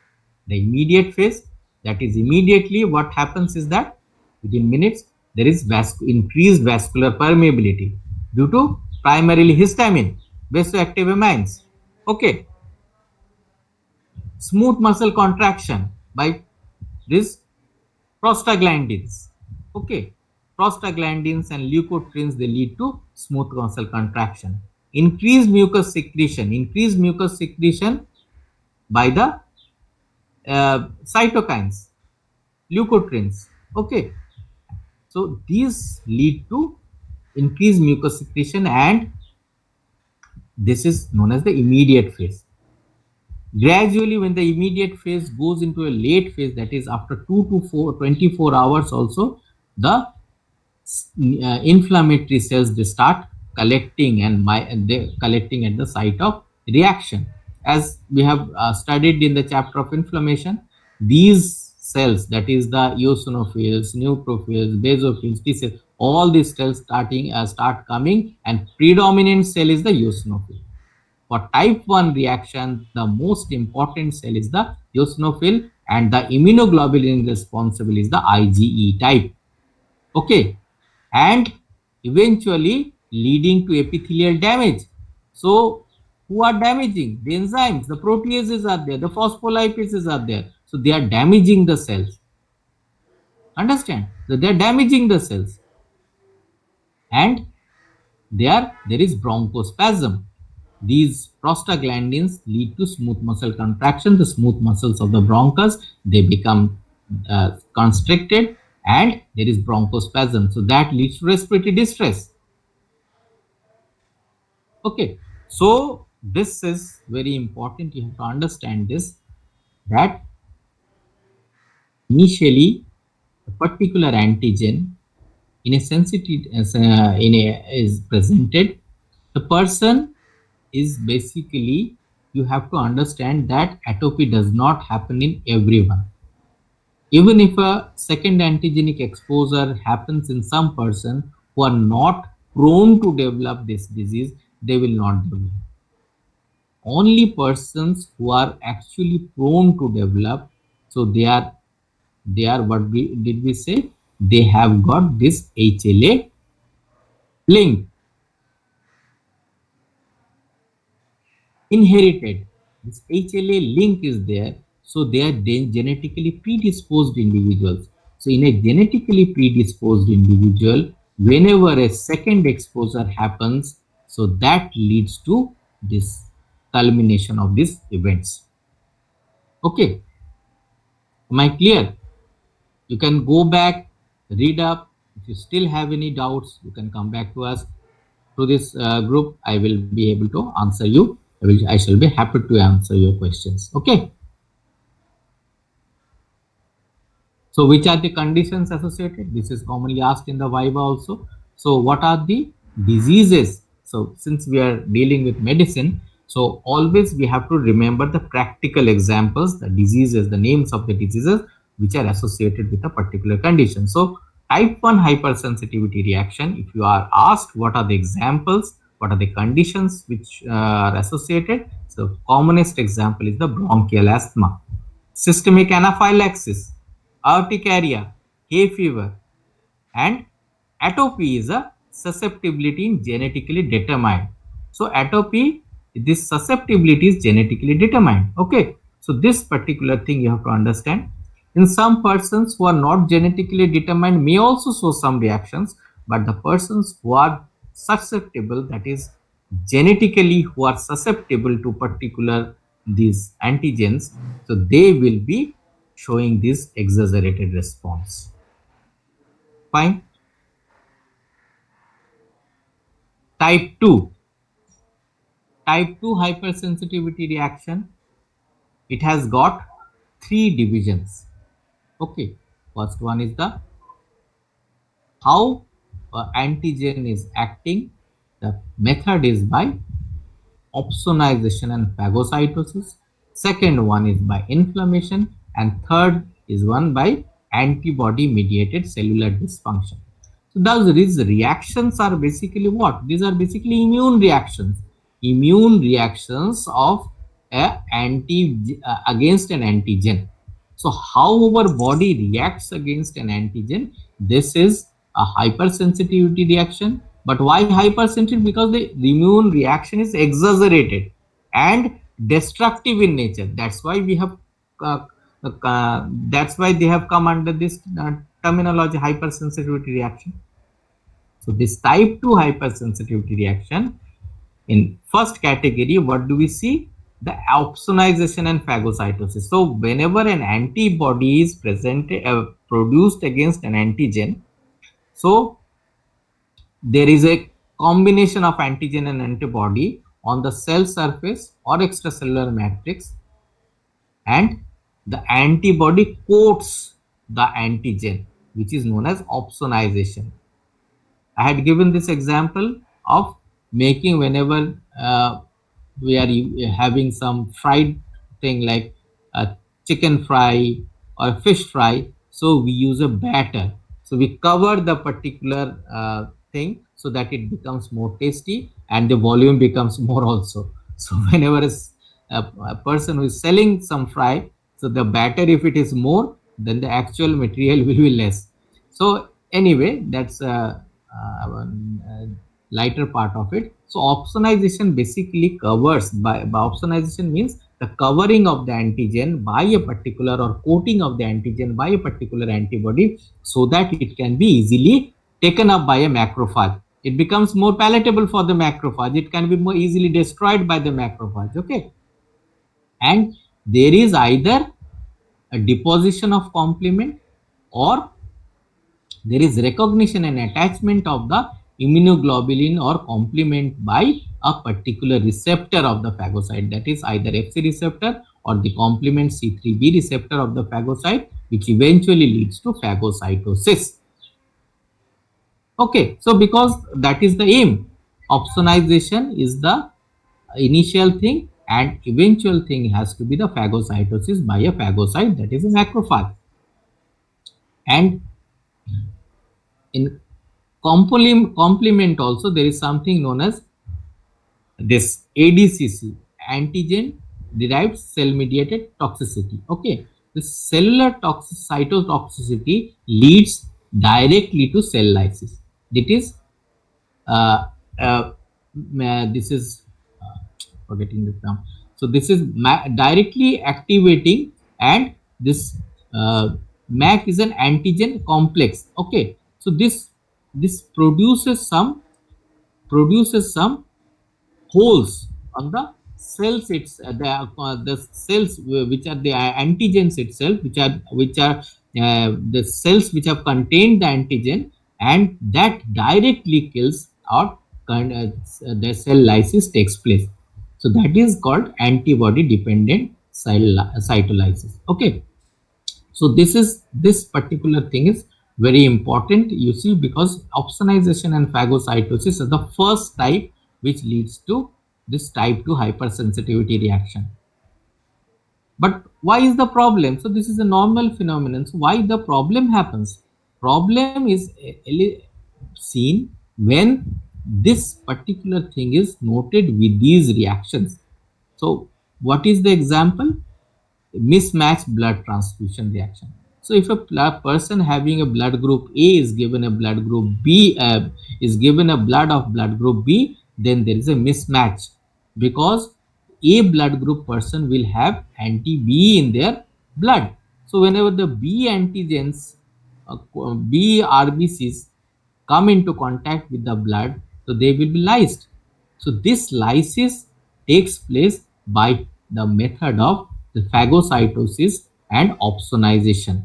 the immediate phase. That is, immediately what happens is that within minutes there is increased vascular permeability due to primarily histamine, vasoactive amines. Okay, smooth muscle contraction by this prostaglandins. Okay, prostaglandins and leukotrienes, they lead to smooth muscle contraction. Increased mucus secretion by the cytokines, leukotrienes. Okay, so these lead to increased mucus secretion, and this is known as the immediate phase. Gradually, when the immediate phase goes into a late phase, that is after 24 hours also, the inflammatory cells, they start collecting, and they collecting at the site of reaction. As we have studied in the chapter of inflammation, these cells, that is the eosinophils, neutrophils, basophils, T cells, all these cells start coming, and predominant cell is the eosinophil. For type 1 reaction, the most important cell is the eosinophil, and the immunoglobulin responsible is the IgE type. Okay, and eventually leading to epithelial damage. So, who are damaging? The enzymes, the proteases are there, the phospholipases are there. So, they are damaging the cells. Understand? So, they are damaging the cells. And there is bronchospasm. These prostaglandins lead to smooth muscle contraction. The smooth muscles of the bronchus, they become constricted, and there is bronchospasm. So that leads to respiratory distress. Okay, so this is very important. You have to understand this, that initially a particular antigen in a sensitive is presented. The person is basically, you have to understand that atopy does not happen in everyone. Even if a second antigenic exposure happens in some person who are not prone to develop this disease, they will not develop. Only persons who are actually prone to develop, so they are what did we say, they have got this HLA link inherited. This HLA link is there, so they are genetically predisposed individuals. So in a genetically predisposed individual, whenever a second exposure happens, so that leads to this culmination of these events. Okay, am I clear? You can go back, read up. If you still have any doubts, you can come back to us, to this group. I will be able to answer you. I shall be happy to answer your questions. Okay. So which are the conditions associated? This is commonly asked in the Viva also. So what are the diseases? So since we are dealing with medicine, so always we have to remember the practical examples, the diseases, the names of the diseases which are associated with a particular condition. So type 1 hypersensitivity reaction, if you are asked what are the examples, what are the conditions which are associated, so commonest example is the bronchial asthma, systemic anaphylaxis, urticaria, hay fever, and atopy is a susceptibility in genetically determined. So atopy, this susceptibility is genetically determined. Okay, so this particular thing you have to understand. In some persons who are not genetically determined may also show some reactions, but the persons who are susceptible, that is genetically who are susceptible to particular these antigens, so they will be showing this exaggerated response. Fine. Type 2. Type 2 hypersensitivity reaction, it has got 3 divisions. Okay, first one is the how antigen is acting. The method is by opsonization and phagocytosis. Second one is by inflammation, and third is one by antibody mediated cellular dysfunction. So these reactions are basically what? These are basically immune reactions. Immune reactions of against an antigen. So how our body reacts against an antigen, this is a hypersensitivity reaction. But why hypersensitive? Because the immune reaction is exaggerated and destructive in nature. That's why we have that's why they have come under this terminology, hypersensitivity reaction. So this type 2 hypersensitivity reaction, in first category, what do we see? The opsonization and phagocytosis. So whenever an antibody is produced against an antigen, so there is a combination of antigen and antibody on the cell surface or extracellular matrix, and the antibody coats the antigen, which is known as opsonization. I had given this example of making whenever we are having some fried thing like a chicken fry or fish fry. So we use a batter. So we cover the particular thing so that it becomes more tasty and the volume becomes more also. So whenever a person who is selling some fry, so the batter, if it is more, then the actual material will be less. So anyway, that's lighter part of it. So opsonization basically covers, by opsonization means the covering of the antigen by a particular, or coating of the antigen by a particular antibody, so that it can be easily taken up by a macrophage. It becomes more palatable for the macrophage. It can be more easily destroyed by the macrophage. Okay, and there is either a deposition of complement or there is recognition and attachment of the immunoglobulin or complement by a particular receptor of the phagocyte, that is either Fc receptor or the complement C3b receptor of the phagocyte, which eventually leads to phagocytosis. Okay, so because that is the aim, opsonization is the initial thing and eventual thing has to be the phagocytosis by a phagocyte, that is a macrophage. And in complement also there is something known as this ADCC, antigen derived cell mediated toxicity. Okay, the cellular cytotoxicity leads directly to cell lysis. That is uh, uh, this is forgetting the term. So this is directly activating, and this MAC is an antigen complex. Okay, so this produces some holes on the cells. It's the cells which are the antigens itself, which are the cells which have contained the antigen, and that directly kills or the cell lysis takes place. So that is called antibody dependent cytolysis. Okay, so this particular thing is very important, you see, because opsonization and phagocytosis are the first type which leads to this type 2 hypersensitivity reaction. But why is the problem? So this is a normal phenomenon. So why the problem happens? Problem is seen when this particular thing is noted with these reactions. So what is the example? Mismatched blood transfusion reaction. So if a person having a blood group A is given a blood group B, is given a blood of blood group B, then there is a mismatch, because A blood group person will have anti-B in their blood. So whenever the B antigens, B RBCs come into contact with the blood, so they will be lysed. So this lysis takes place by the method of the phagocytosis and opsonization.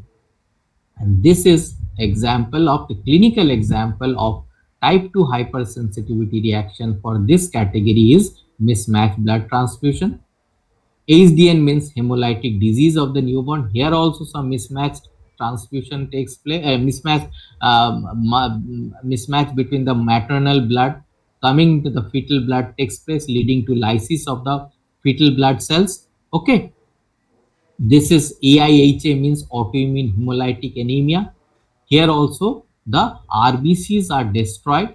And this is example of the clinical example of type 2 hypersensitivity reaction for this category is mismatched blood transfusion. HDN means hemolytic disease of the newborn. Here also some mismatched transfusion takes place, mismatch between the maternal blood coming to the fetal blood takes place, leading to lysis of the fetal blood cells. Okay, this is AIHA, means autoimmune hemolytic anemia. Here also the RBCs are destroyed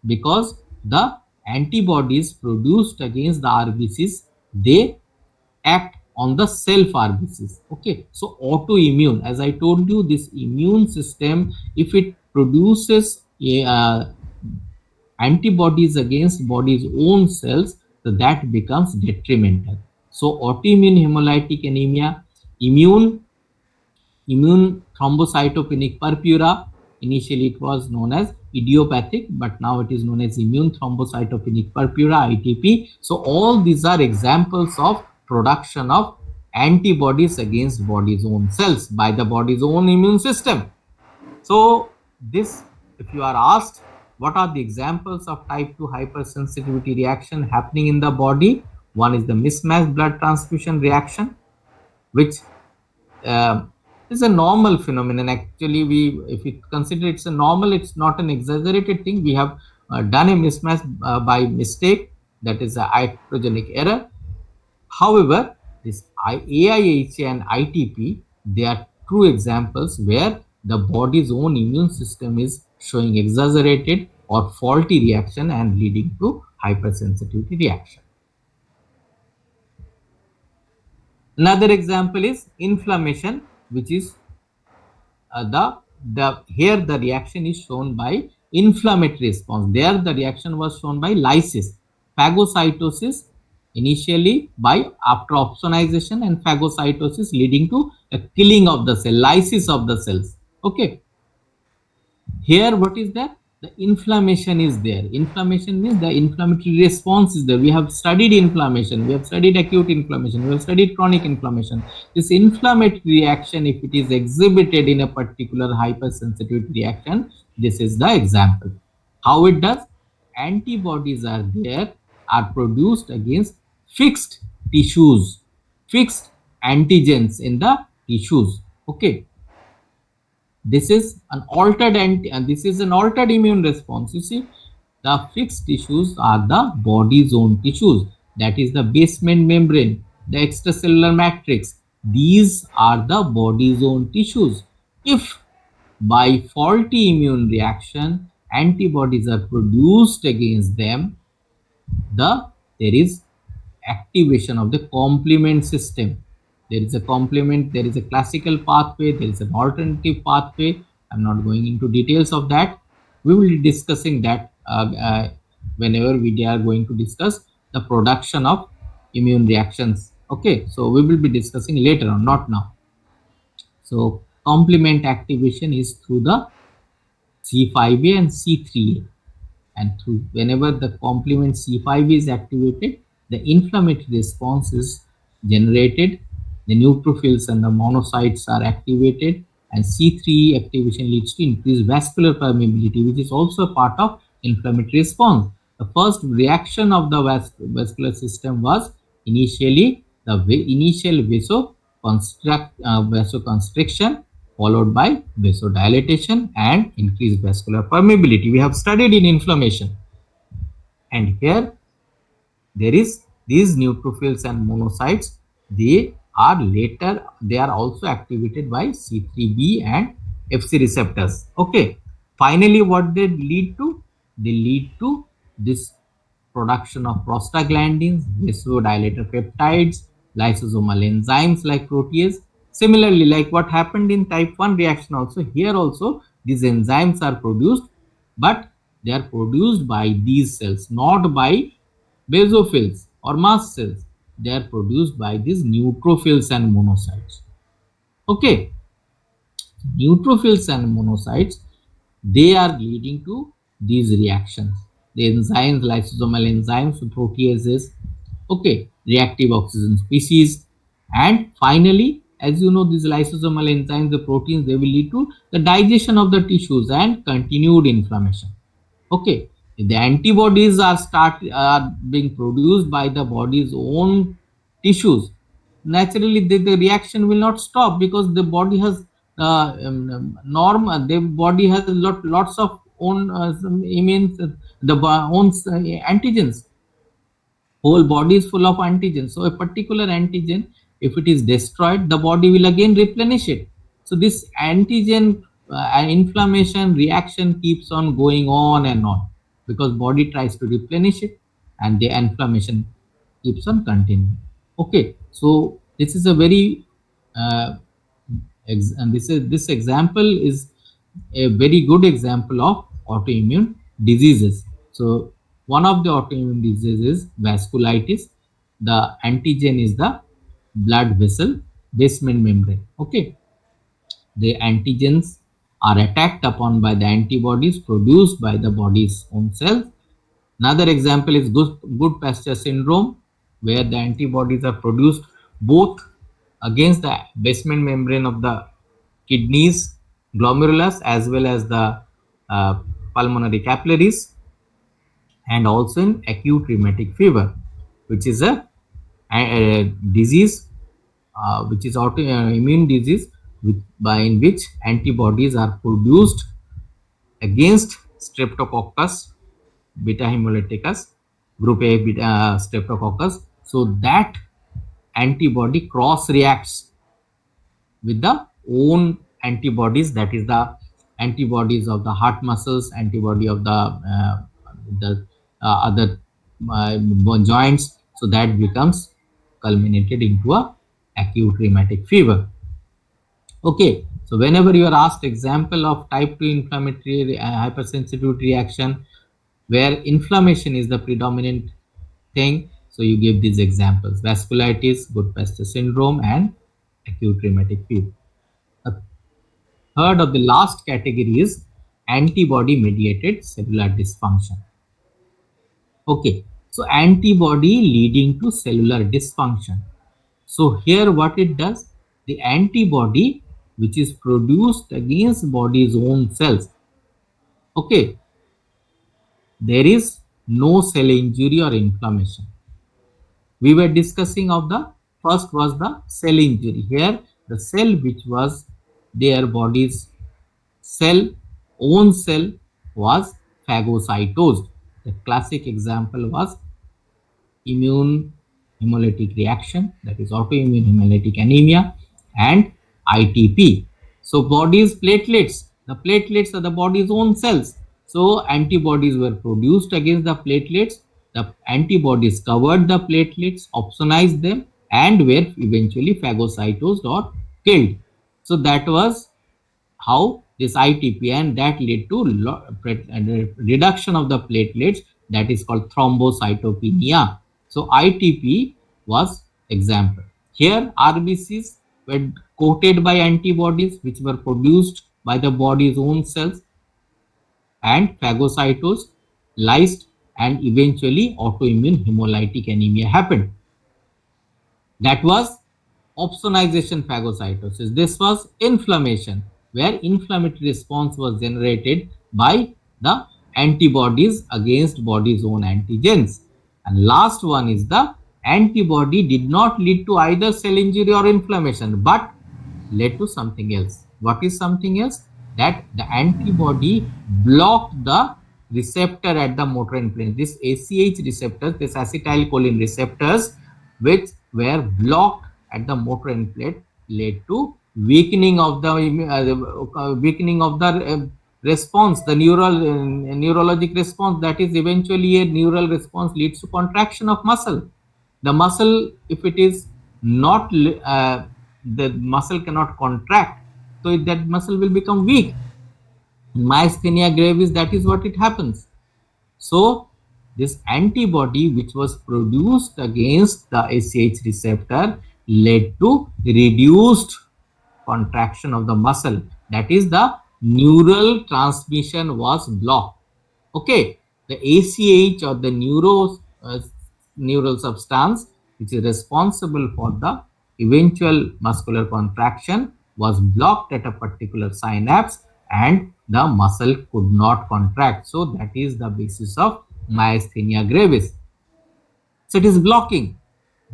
because the antibodies produced against the RBCs, they act on the self RBCs. Okay, so autoimmune, as I told you, this immune system, if it produces antibodies against body's own cells, so that becomes detrimental. So autoimmune hemolytic anemia, immune thrombocytopenic purpura. Initially it was known as idiopathic, but now it is known as immune thrombocytopenic purpura, ITP. So all these are examples of production of antibodies against body's own cells by the body's own immune system. So this, if you are asked what are the examples of type 2 hypersensitivity reaction happening in the body, one is the mismatched blood transfusion reaction, which is a normal phenomenon. Actually, if we consider it's a normal, it's not an exaggerated thing. We have done a mismatch by mistake, that is a iatrogenic error. However, this AIHA and ITP, they are true examples where the body's own immune system is showing exaggerated or faulty reaction and leading to hypersensitivity reaction. Another example is inflammation, which is here the reaction is shown by inflammatory response. There the reaction was shown by lysis, phagocytosis initially by after opsonization, and phagocytosis leading to a killing of the cell, lysis of the cells. Okay, here what is that? the inflammation is there. Inflammation means the inflammatory response is there. We have studied inflammation, we have studied acute inflammation, we have studied chronic inflammation. This inflammatory reaction, if it is exhibited in a particular hypersensitivity reaction, this is the example. How it does? Antibodies are there, are produced against fixed tissues, fixed antigens in the tissues. Okay, this is an altered and this is an altered immune response. You see, the fixed tissues are the body's own tissues, that is the basement membrane, the extracellular matrix. These are the body's own tissues. If by faulty immune reaction antibodies are produced against them, there is activation of the complement system. There is a complement, there is a classical pathway, there is an alternative pathway. I'm not going into details of that. We will be discussing that whenever we are going to discuss the production of immune reactions. Okay, so we will be discussing later on, not now. So complement activation is through the C5a and C3a, and through whenever the complement C5 is activated, the inflammatory response is generated, the neutrophils and the monocytes are activated, and C3 activation leads to increased vascular permeability, which is also a part of inflammatory response. The first reaction of the vascular system was initially the initial vasoconstriction, followed by vasodilatation and increased vascular permeability. We have studied in inflammation, and here there is these neutrophils and monocytes. They are also activated by C3b and Fc receptors. Okay, finally what they lead to? They lead to this production of prostaglandins, vasodilator peptides, lysosomal enzymes like protease. Similarly, like what happened in type 1 reaction, also here also these enzymes are produced, but they are produced by these cells, not by basophils or mast cells. They are produced by these neutrophils and monocytes. Okay, neutrophils and monocytes, they are leading to these reactions. The enzymes, lysosomal enzymes, proteases, okay, reactive oxygen species, and finally, as you know, these lysosomal enzymes, the proteins, they will lead to the digestion of the tissues and continued inflammation. Okay, if the antibodies are being produced by the body's own tissues, naturally the reaction will not stop, because the body has the body has lots of own immune own antigens. Whole body is full of antigens, so a particular antigen, if it is destroyed, the body will again replenish it. So this antigen inflammation reaction keeps on going on and on, because body tries to replenish it and the inflammation keeps on continuing. Okay, so this is a very uh, and this example is a very good example of autoimmune diseases. So one of the autoimmune diseases is vasculitis. The antigen is the blood vessel basement membrane. Okay, the antigens are attacked upon by the antibodies produced by the body's own cells. Another example is Goodpasture syndrome, where the antibodies are produced both against the basement membrane of the kidneys, glomerulus, as well as the pulmonary capillaries, and also in acute rheumatic fever, which is a disease, which is autoimmune disease, in which antibodies are produced against Streptococcus beta hemolyticus, group A beta Streptococcus. So that antibody cross reacts with the own antibodies, that is the antibodies of the heart muscles, antibody of the other joints. So that becomes culminated into a acute rheumatic fever. Okay, so whenever you are asked example of type 2 inflammatory hypersensitivity reaction where inflammation is the predominant thing, so you give these examples: vasculitis, Goodpasture syndrome, and acute rheumatic fever. The third of the last category is antibody mediated cellular dysfunction. Okay, so antibody leading to cellular dysfunction. So here what it does, the antibody which is produced against body's own cells. Okay, there is no cell injury or inflammation. We were discussing of the first was the cell injury. Here the cell which was their body's cell, own cell, was phagocytosed. The classic example was immune hemolytic reaction, that is autoimmune hemolytic anemia, and ITP. So body's platelets, the platelets are the body's own cells. So antibodies were produced against the platelets. The antibodies covered the platelets, opsonized them, and were eventually phagocytosed or killed. So that was how this ITP, and that led to reduction of the platelets, that is called thrombocytopenia. So ITP was example. Here RBCs were coated by antibodies which were produced by the body's own cells and phagocytosed, lysed, and eventually autoimmune hemolytic anemia happened. That was opsonization phagocytosis. This was inflammation, where inflammatory response was generated by the antibodies against body's own antigens. And last one is the antibody did not lead to either cell injury or inflammation, but led to something else. What is something else? That the antibody blocked the receptor at the motor plane. This ACH receptors, this acetylcholine receptors, which were blocked at the motor end plate, led to weakening of the response, the neurologic response, that is eventually a neural response leads to contraction of muscle. The muscle, if it is not the muscle cannot contract, so that muscle will become weak. In myasthenia gravis, that is what it happens. So this antibody which was produced against the ACH receptor led to reduced contraction of the muscle, that is the neural transmission was blocked. Okay, the ACH or the neural substance which is responsible for the eventual muscular contraction was blocked at a particular synapse and the muscle could not contract. So that is the basis of myasthenia gravis. So it is blocking.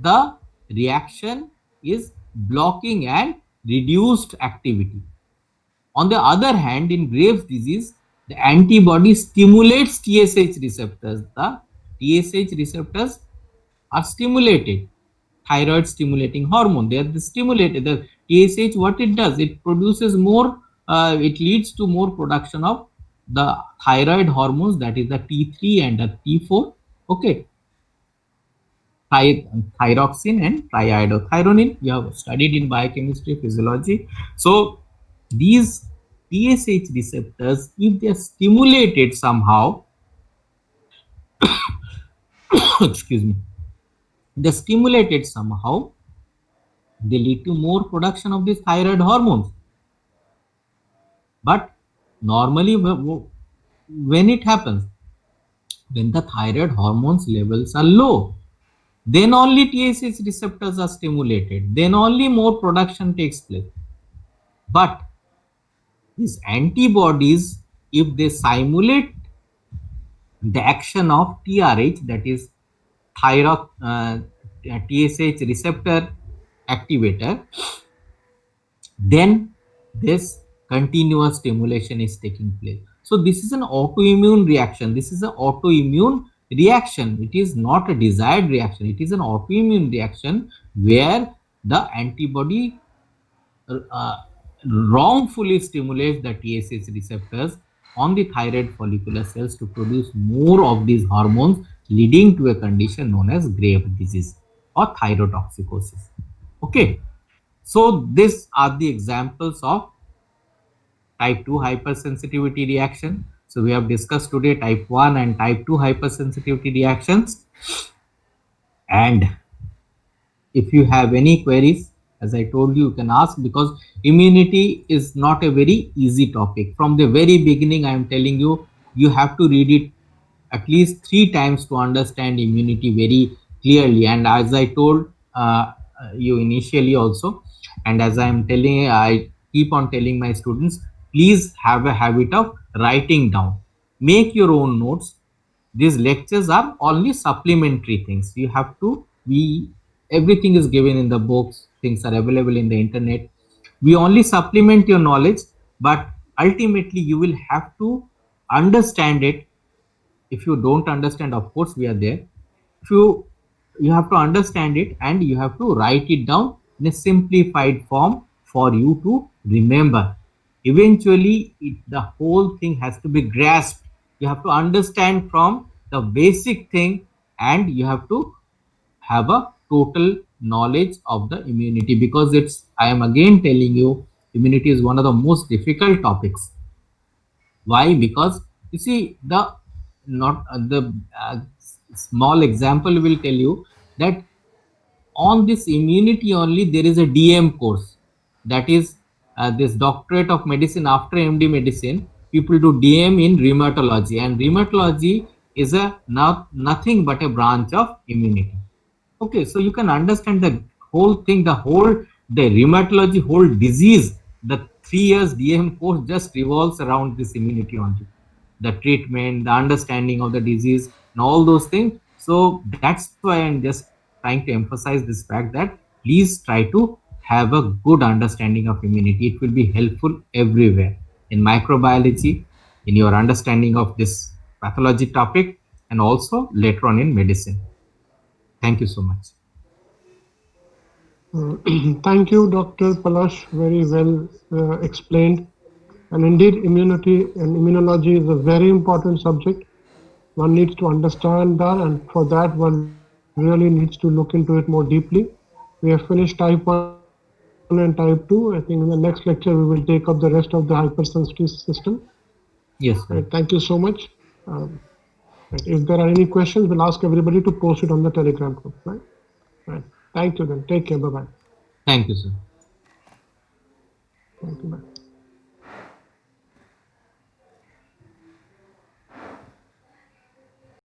The reaction is blocking and reduced activity. On the other hand, in Graves' disease, the antibody stimulates TSH receptors. The TSH receptors are stimulated. Thyroid stimulating hormone, they are stimulated. The TSH, what it does, it produces more, it leads to more production of the thyroid hormones, that is the T3 and the T4. Okay, thyroxine and triiodothyronine, you have studied in biochemistry, physiology. So these TSH receptors, if they are stimulated somehow, excuse me, they stimulated somehow, they lead to more production of these thyroid hormones. But normally when it happens, when the thyroid hormones levels are low, then only TSH receptors are stimulated, then only more production takes place. But these antibodies, if they simulate the action of TRH, that is thyroid TSH receptor activator, then this continuous stimulation is taking place. So this is an autoimmune reaction. This is an autoimmune reaction. It is not a desired reaction. It is an autoimmune reaction where the antibody wrongfully stimulates the TSH receptors on the thyroid follicular cells to produce more of these hormones, leading to a condition known as Graves' disease or thyrotoxicosis. Okay, so these are the examples of type 2 hypersensitivity reaction. So we have discussed today type 1 and type 2 hypersensitivity reactions. And if you have any queries, As I told you, you can ask, because immunity is not a very easy topic. From the very beginning, I am telling you, you have to read it at least 3 times to understand immunity very clearly. And as I told you initially also, and as I am telling, I keep on telling my students, please have a habit of writing down. Make your own notes. These lectures are only supplementary things. You have to be, everything is given in the books, things are available in the internet. We only supplement your knowledge, but ultimately you will have to understand it. If you don't understand, of course we are there. If you have to understand it, and you have to write it down in a simplified form for you to remember. Eventually the whole thing has to be grasped. You have to understand from the basic thing, and you have to have a total knowledge of the immunity, because it's, I am again telling you, immunity is one of the most difficult topics. Why? Because you see, the not the small example will tell you that on this immunity only there is a DM course, that is this doctorate of medicine. After MD medicine, people do DM in rheumatology, and rheumatology is a nothing but a branch of immunity. Okay, so you can understand the whole thing, the rheumatology whole disease, the 3 years DM course just revolves around this immunity only. The treatment, the understanding of the disease, and all those things. So that's why I'm just trying to emphasize this fact that please try to have a good understanding of immunity. It will be helpful everywhere, in microbiology, in your understanding of this pathology topic, and also later on in medicine. Thank you so much. Thank you, Dr. Palash. Very well explained. And indeed, immunity and immunology is a very important subject. One needs to understand that, and for that, one really needs to look into it more deeply. We have finished type 1 and type 2. I think in the next lecture, we will take up the rest of the hypersensitivity system. Yes, Right, sir. thank you so much. Right, if there are any questions, we'll ask everybody to post it on the Telegram group. Right. Thank you then. Take care. Bye bye. Thank you, sir. Thank you. Bye.